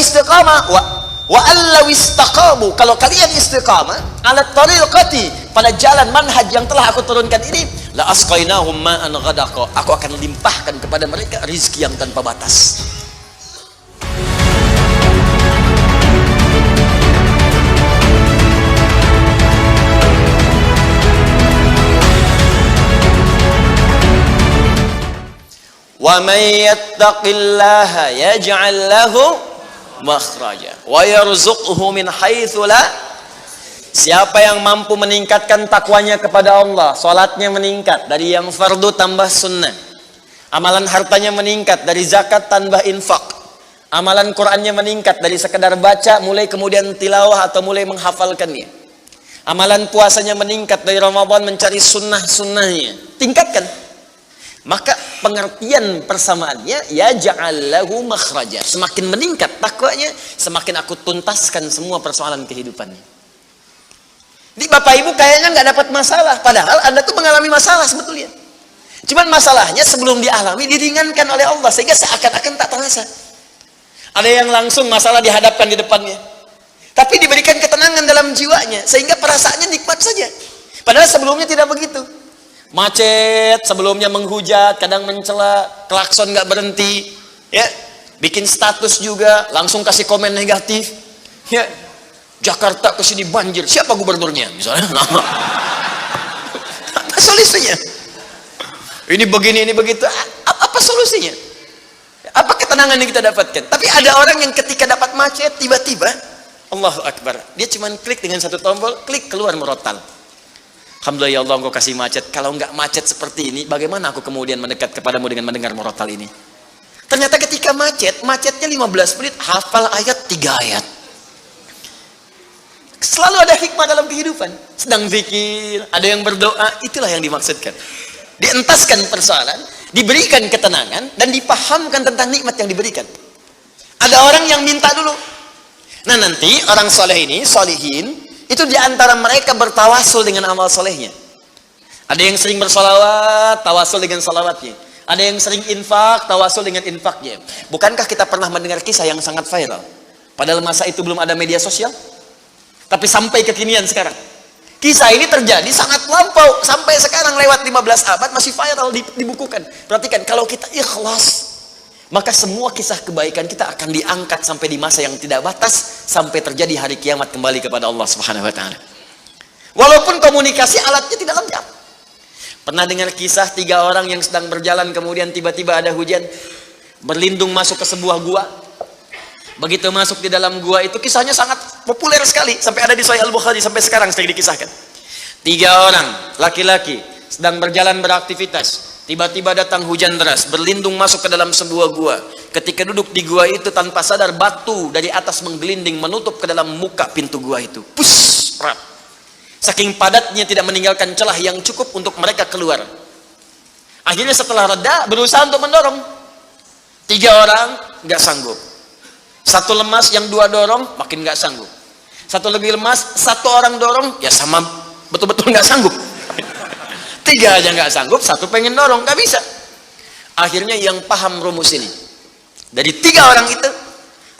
istiqamah wa allaw istaqamu, kalau kalian istiqamah ala tariqati, pada jalan manhaj yang telah aku turunkan ini, la asqainahum ma'an ghadaqa, aku akan limpahkan kepada mereka rizki yang tanpa batas. Wa may yattaqillaha yaj'al lahu makhraja wa yarzuqhu min haitsu la. Siapa yang mampu meningkatkan takwanya kepada Allah, salatnya meningkat dari yang fardu tambah sunnah, amalan hartanya meningkat dari zakat tambah infak, amalan Qur'annya meningkat dari sekedar baca mulai kemudian tilawah atau mulai menghafalkannya, amalan puasanya meningkat dari Ramadan mencari sunnah-sunnahnya, tingkatkan. Maka pengertian persamaannya ya ja'allahu makhraja, semakin meningkat takwanya, semakin aku tuntaskan semua persoalan kehidupannya. Jadi Bapak Ibu kayaknya nggak dapat masalah, padahal Anda tuh mengalami masalah sebetulnya. Cuman masalahnya sebelum dialami diringankan oleh Allah sehingga seakan-akan tak terasa. Ada yang langsung masalah dihadapkan di depannya, tapi diberikan ketenangan dalam jiwanya sehingga perasaannya nikmat saja. Padahal sebelumnya tidak begitu. Macet, sebelumnya menghujat, kadang mencela, klakson nggak berhenti, ya, bikin status juga, langsung kasih komen negatif, ya, Jakarta kesini banjir, siapa gubernurnya, misalnya, apa solusinya? Ini begini, ini begitu, apa solusinya? Apa ketenangan yang kita dapatkan? Tapi ada orang yang ketika dapat macet, tiba-tiba, Allahu Akbar, dia cuma klik dengan satu tombol, klik keluar murotal. Alhamdulillah ya Allah, engkau kasih macet. Kalau enggak macet seperti ini, bagaimana aku kemudian mendekat kepadamu dengan mendengar murotal ini? Ternyata ketika macetnya 15 menit, hafal ayat 3 ayat. Selalu ada hikmah dalam kehidupan. Sedang zikir, ada yang berdoa, itulah yang dimaksudkan. Dientaskan persoalan, diberikan ketenangan, dan dipahamkan tentang nikmat yang diberikan. Ada orang yang minta dulu. Nah nanti orang soleh ini, solihin, itu diantara mereka bertawasul dengan amal solehnya. Ada yang sering bersolawat, tawasul dengan solawatnya. Ada yang sering infak, tawasul dengan infaknya. Bukankah kita pernah mendengar kisah yang sangat viral? Padahal masa itu belum ada media sosial, tapi sampai kekinian sekarang. Kisah ini terjadi sangat lampau, sampai sekarang lewat 15 abad masih viral, dibukukan. Perhatikan, kalau kita ikhlas, maka semua kisah kebaikan kita akan diangkat sampai di masa yang tidak batas, sampai terjadi hari kiamat kembali kepada Allah Subhanahu wa taala. Walaupun komunikasi alatnya tidak lengkap. Pernah dengar kisah 3 orang yang sedang berjalan, kemudian tiba-tiba ada hujan, berlindung masuk ke sebuah gua. Begitu masuk di dalam gua itu, kisahnya sangat populer sekali, sampai ada di Sahih Al-Bukhari, sampai sekarang sering dikisahkan. 3 orang laki-laki sedang berjalan beraktivitas. Tiba-tiba datang hujan deras, berlindung masuk ke dalam sebuah gua. Ketika duduk di gua itu, tanpa sadar batu dari atas menggelinding menutup ke dalam muka pintu gua itu. Pus, prat. Saking padatnya tidak meninggalkan celah yang cukup untuk mereka keluar. Akhirnya setelah reda, berusaha untuk mendorong. 3 orang nggak sanggup. 1 lemas, yang 2 dorong makin nggak sanggup. 1 lebih lemas, 1 orang dorong, ya sama betul-betul nggak sanggup. 3 aja nggak sanggup, 1 pengen dorong, nggak bisa. Akhirnya yang paham rumus ini, dari 3 orang itu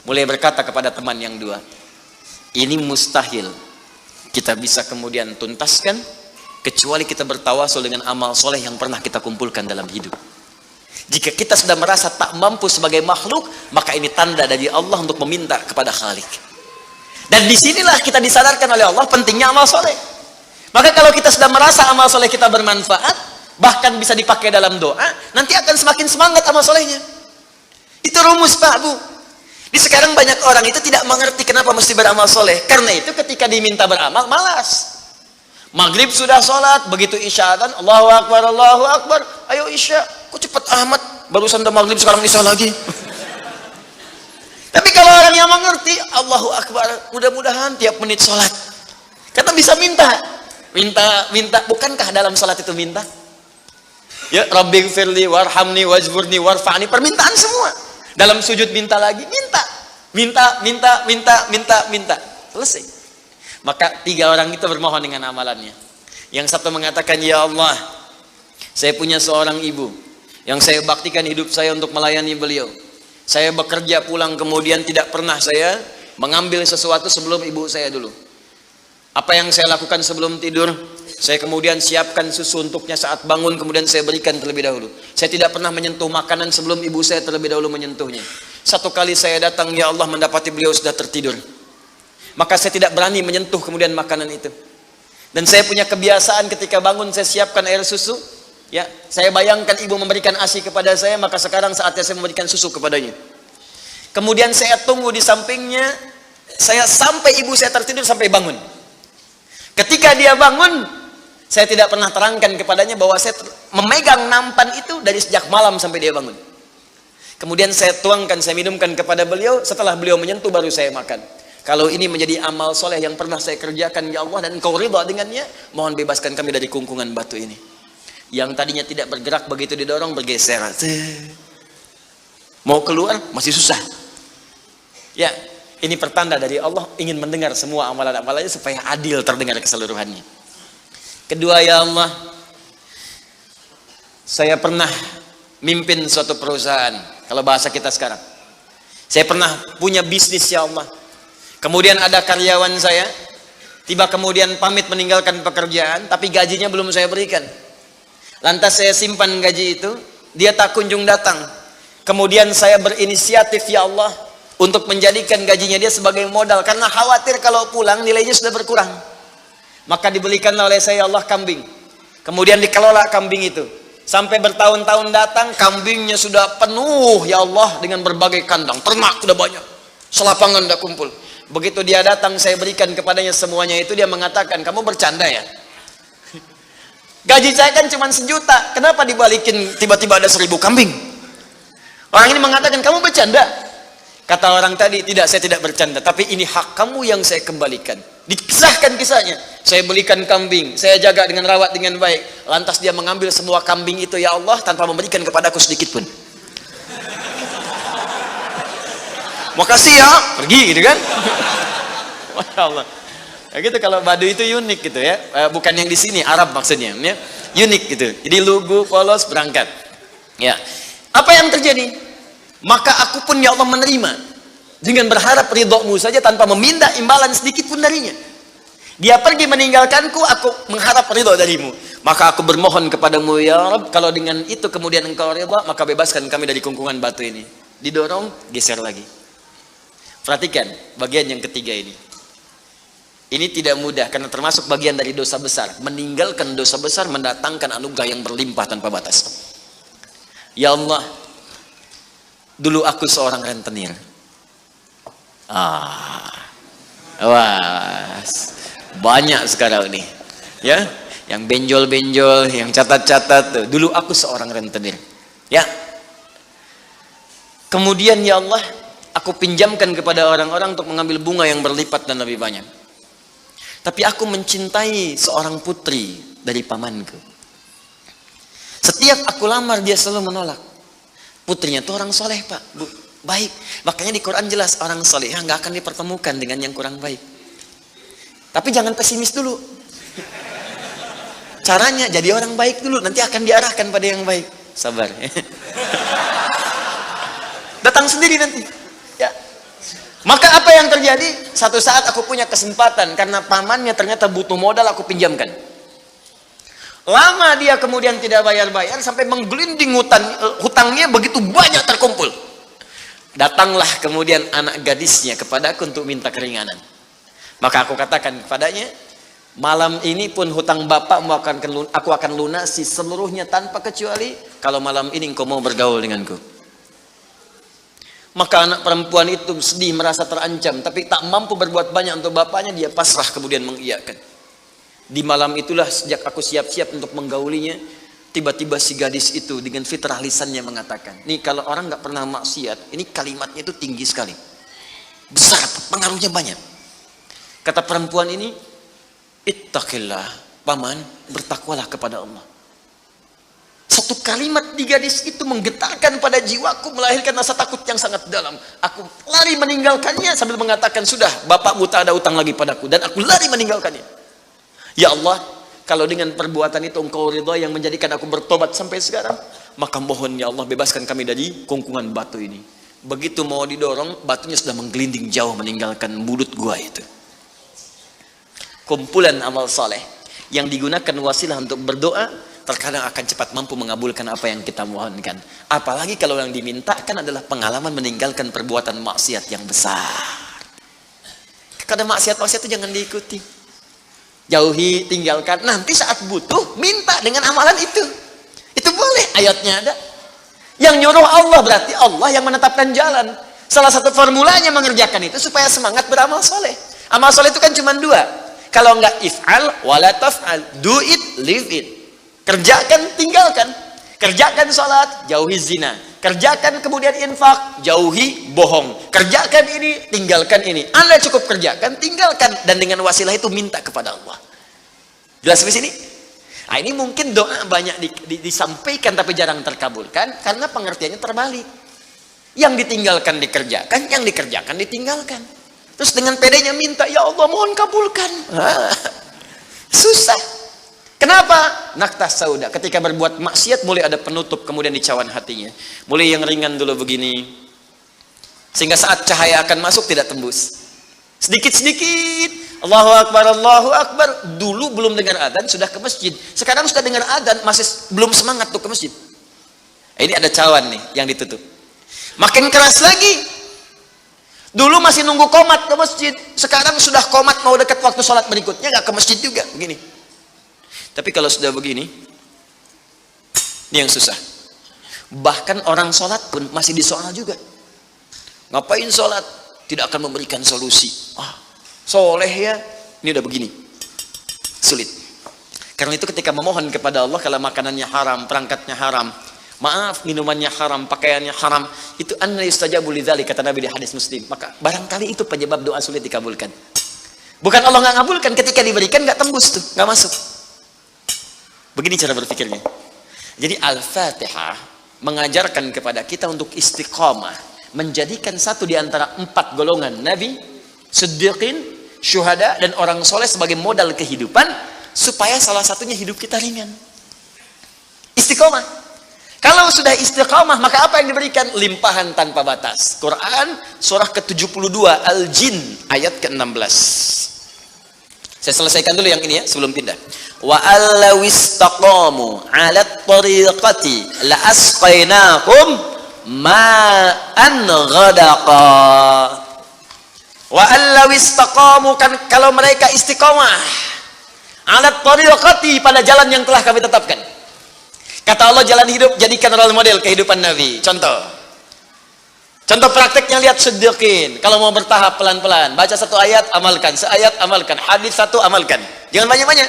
mulai berkata kepada teman yang 2, ini mustahil kita bisa kemudian tuntaskan kecuali kita bertawasul dengan amal soleh yang pernah kita kumpulkan dalam hidup. Jika kita sudah merasa tak mampu sebagai makhluk, maka ini tanda dari Allah untuk meminta kepada Khalik. Dan disinilah kita disadarkan oleh Allah pentingnya amal soleh. Maka kalau kita sudah merasa amal soleh kita bermanfaat, bahkan bisa dipakai dalam doa, nanti akan semakin semangat amal solehnya. Itu rumus Pak Bu. Di sekarang banyak orang itu tidak mengerti kenapa mesti beramal soleh. Karena itu ketika diminta beramal, malas. Maghrib sudah sholat, begitu isya kan, Allahu Akbar, ayo isya. Kok cepet amat, barusan udah maghrib sekarang isya lagi. Tapi kalau orang yang mengerti, Allahu Akbar, mudah-mudahan tiap menit sholat. Karena bisa minta. Minta, bukankah dalam salat itu minta? Ya, Rabbighfirli warhamni wajburni warfa'ni, permintaan semua. Dalam sujud minta lagi, minta. Selesai. Maka 3 orang itu bermohon dengan amalannya. Yang satu mengatakan, ya Allah, saya punya seorang ibu yang saya baktikan hidup saya untuk melayani beliau. Saya bekerja pulang kemudian tidak pernah saya mengambil sesuatu sebelum ibu saya dulu. Apa yang saya lakukan sebelum tidur? Saya kemudian siapkan susu untuknya saat bangun, kemudian saya berikan terlebih dahulu. Saya tidak pernah menyentuh makanan sebelum ibu saya terlebih dahulu menyentuhnya. Satu kali saya datang, ya Allah, mendapati beliau sudah tertidur. Maka saya tidak berani menyentuh kemudian makanan itu. Dan saya punya kebiasaan ketika bangun saya siapkan air susu. Ya, saya bayangkan ibu memberikan ASI kepada saya, maka sekarang saatnya saya memberikan susu kepadanya. Kemudian saya tunggu di sampingnya, saya sampai ibu saya tertidur sampai bangun. Ketika dia bangun, saya tidak pernah terangkan kepadanya bahwa saya memegang nampan itu dari sejak malam sampai dia bangun. Kemudian saya tuangkan, saya minumkan kepada beliau, setelah beliau menyentuh baru saya makan. Kalau ini menjadi amal soleh yang pernah saya kerjakan, ya Allah, dan Engkau ridha dengannya, mohon bebaskan kami dari kungkungan batu ini. Yang tadinya tidak bergerak, begitu didorong bergeser. Mau keluar masih susah. Ya, ini pertanda dari Allah ingin mendengar semua amalan-amalannya supaya adil terdengar keseluruhannya. Kedua, ya Allah, saya pernah mimpin suatu perusahaan. Kalau bahasa kita sekarang, saya pernah punya bisnis, ya Allah. Kemudian ada karyawan saya tiba kemudian pamit meninggalkan pekerjaan, tapi gajinya belum saya berikan. Lantas saya simpan gaji itu, dia tak kunjung datang. Kemudian saya berinisiatif, ya Allah, untuk menjadikan gajinya dia sebagai modal, karena khawatir kalau pulang nilainya sudah berkurang. Maka dibelikanlah oleh saya, ya Allah, kambing. Kemudian dikelola kambing itu sampai bertahun-tahun datang, kambingnya sudah penuh, ya Allah, dengan berbagai kandang, ternak sudah banyak, selapangan sudah kumpul. Begitu dia datang, saya berikan kepadanya semuanya itu, dia mengatakan, kamu bercanda ya? Gaji saya kan cuma 1 juta, kenapa dibalikin tiba-tiba ada 1000 kambing? Orang ini mengatakan, kamu bercanda. Kata orang tadi, tidak, saya tidak bercanda, tapi ini hak kamu yang saya kembalikan. Dikisahkan kisahnya, saya belikan kambing, saya jaga dengan rawat dengan baik. Lantas dia mengambil semua kambing itu, ya Allah, tanpa memberikan kepadaku sedikit pun. Makasih ya, pergi gitu kan. Masya Allah. Ya gitu, kalau Baduy itu unik gitu ya, bukan yang di sini, Arab maksudnya, ya. Unik gitu. Jadi lugu, polos, berangkat. Ya. Apa yang terjadi? Maka aku pun, ya Allah, menerima dengan berharap ridhomu saja tanpa meminta imbalan sedikit pun darinya. Dia pergi meninggalkanku, aku mengharap ridho darimu. Maka aku bermohon kepadamu, ya Rabb, kalau dengan itu kemudian engkau ridho, maka bebaskan kami dari kungkungan batu ini. Didorong, geser lagi. Perhatikan bagian yang ketiga ini. Ini tidak mudah karena termasuk bagian dari dosa besar. Meninggalkan dosa besar mendatangkan anugerah yang berlimpah tanpa batas. Ya Allah, dulu aku seorang rentenir. Wah, banyak sekarang ini. Ya, yang benjol-benjol, yang catat-catat. Dulu aku seorang rentenir. Ya. Kemudian, ya Allah, aku pinjamkan kepada orang-orang untuk mengambil bunga yang berlipat dan lebih banyak. Tapi aku mencintai seorang putri dari pamanku. Setiap aku lamar dia selalu menolak. Putrinya itu orang soleh, Pak, Bu, baik. Makanya di Quran jelas orang soleh nggak akan dipertemukan dengan yang kurang baik. Tapi jangan pesimis dulu. Caranya jadi orang baik dulu, nanti akan diarahkan pada yang baik. Sabar. Datang sendiri nanti. Ya. Maka apa yang terjadi? Satu saat aku punya kesempatan karena pamannya ternyata butuh modal, aku pinjamkan. Lama dia kemudian tidak bayar-bayar sampai menggelinding hutangnya begitu banyak terkumpul. Datanglah kemudian anak gadisnya kepadaku untuk minta keringanan. Maka aku katakan kepadanya, malam ini pun hutang bapakmu aku akan lunasi seluruhnya tanpa kecuali kalau malam ini engkau mau bergaul denganku. Maka anak perempuan itu sedih, merasa terancam, tapi tak mampu berbuat banyak untuk bapaknya, dia pasrah kemudian mengiyakan. Di malam itulah sejak aku siap-siap untuk menggaulinya, tiba-tiba si gadis itu dengan fitrah lisannya mengatakan, nih kalau orang nggak pernah maksiat, ini kalimatnya itu tinggi sekali, besar, pengaruhnya banyak. Kata perempuan ini, ittaqillah, paman, bertakwalah kepada Allah. Satu kalimat di gadis itu menggetarkan pada jiwaku, melahirkan rasa takut yang sangat dalam. Aku lari meninggalkannya sambil mengatakan, sudah, bapakmu tak ada utang lagi padaku, dan aku lari meninggalkannya. Ya Allah, kalau dengan perbuatan itu engkau ridha yang menjadikan aku bertobat sampai sekarang, maka mohon ya Allah bebaskan kami dari kungkungan batu ini. Begitu mau didorong, batunya sudah menggelinding jauh meninggalkan mulut gua itu. Kumpulan amal soleh yang digunakan wasilah untuk berdoa terkadang akan cepat mampu mengabulkan apa yang kita mohonkan. Apalagi kalau yang dimintakan adalah pengalaman meninggalkan perbuatan maksiat yang besar. Kadang maksiat-maksiat itu jangan diikuti. Jauhi, tinggalkan. Nanti saat butuh, minta dengan amalan itu. Itu boleh, ayatnya ada. Yang nyuruh Allah berarti Allah yang menetapkan jalan. Salah satu formulanya mengerjakan itu supaya semangat beramal soleh. Amal soleh itu kan cuma dua. Kalau enggak if'al, wala taf'al. Do it, live it. Kerjakan, tinggalkan. Kerjakan salat, jauhi zina. Kerjakan kemudian infak, jauhi bohong. Kerjakan ini, tinggalkan ini. Anda cukup kerjakan, tinggalkan. Dan dengan wasilah itu minta kepada Allah. Jelas sampai sini? Nah, ini mungkin doa banyak disampaikan tapi jarang terkabulkan karena pengertiannya terbalik. Yang ditinggalkan dikerjakan, yang dikerjakan ditinggalkan. Terus dengan pedenya minta, ya Allah mohon kabulkan. Susah. Kenapa? Naktas sauda. Ketika berbuat maksiat mulai ada penutup, kemudian dicawan hatinya. Mulai yang ringan dulu begini. Sehingga saat cahaya akan masuk tidak tembus. Sedikit-sedikit. Allahu Akbar, Allahu Akbar. Dulu belum dengar adzan sudah ke masjid. Sekarang sudah dengar adzan masih belum semangat tuh ke masjid. Ini ada cawan nih yang ditutup. Makin keras lagi. Dulu masih nunggu qomat ke masjid. Sekarang sudah qomat mau dekat waktu sholat berikutnya nggak ke masjid juga. Begini. Tapi kalau sudah begini, ini yang susah. Bahkan orang sholat pun masih disoal juga. Ngapain sholat? Tidak akan memberikan solusi. Soleh ya, ini udah begini. Sulit. Karena itu ketika memohon kepada Allah, kalau makanannya haram, perangkatnya haram, maaf, minumannya haram, pakaiannya haram, itu anna yustajabu lidzalik, kata Nabi di hadis Muslim. Maka barangkali itu penyebab doa sulit dikabulkan. Bukan Allah nggak ngabulkan, ketika diberikan nggak tembus tuh, nggak masuk. Begini cara berpikirnya. Jadi Al-Fatihah mengajarkan kepada kita untuk istiqamah, menjadikan satu di antara 4 golongan Nabi, Siddiqin, Syuhada, dan orang soleh sebagai modal kehidupan, supaya salah satunya hidup kita ringan. Istiqamah. Kalau sudah istiqamah, maka apa yang diberikan? Limpahan tanpa batas. Quran surah ke-72 Al-Jin ayat ke-16. Saya selesaikan dulu yang ini ya sebelum pindah. Wa allaw istaqamu 'ala at-tariqati la asqainakum ma'an ghadaqa. Wa allaw istaqamu, kan kalau mereka istiqamah 'ala at-tariqati, pada jalan yang telah kami tetapkan. Kata Allah, jalan hidup jadikan role model kehidupan Nabi. Contoh prakteknya, lihat Siddiqin. Kalau mau bertahap pelan-pelan, baca satu ayat, amalkan. Seayat, amalkan. Hadis satu, amalkan. Jangan banyak-banyak.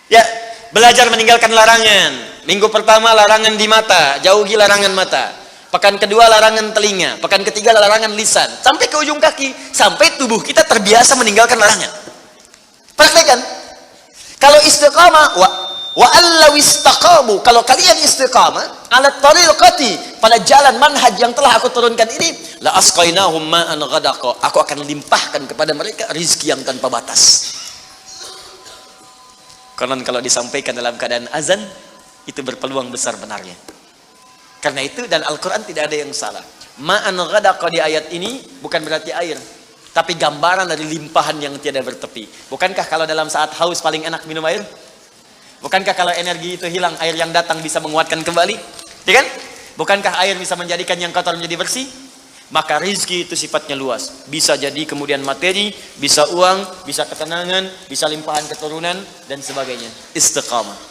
Ya, belajar meninggalkan larangan. Minggu pertama larangan di mata, jauhi larangan mata. Pekan kedua larangan telinga. Pekan ketiga larangan lisan. Sampai ke ujung kaki. Sampai tubuh kita terbiasa meninggalkan larangan. Praktekkan. Kalau istiqamah, wa allaw istaqamu, kalau kalian istiqamah 'ala tariqati, pada jalan manhaj yang telah aku turunkan ini, la asqainahum ma'an ghadaqa, aku akan limpahkan kepada mereka rizki yang tanpa batas. Konon kalau disampaikan dalam keadaan azan, itu berpeluang besar benarnya. Karena itu, dan Al-Quran tidak ada yang salah. Ma'an ghadaqa di ayat ini bukan berarti air, tapi gambaran dari limpahan yang tiada bertepi. Bukankah kalau dalam saat haus paling enak minum air? Bukankah kalau energi itu hilang, air yang datang bisa menguatkan kembali? Ya kan? Bukankah air bisa menjadikan yang kotor menjadi bersih? Maka rizki itu sifatnya luas. Bisa jadi kemudian materi, bisa uang, bisa ketenangan, bisa limpahan keturunan, dan sebagainya. Istiqamah.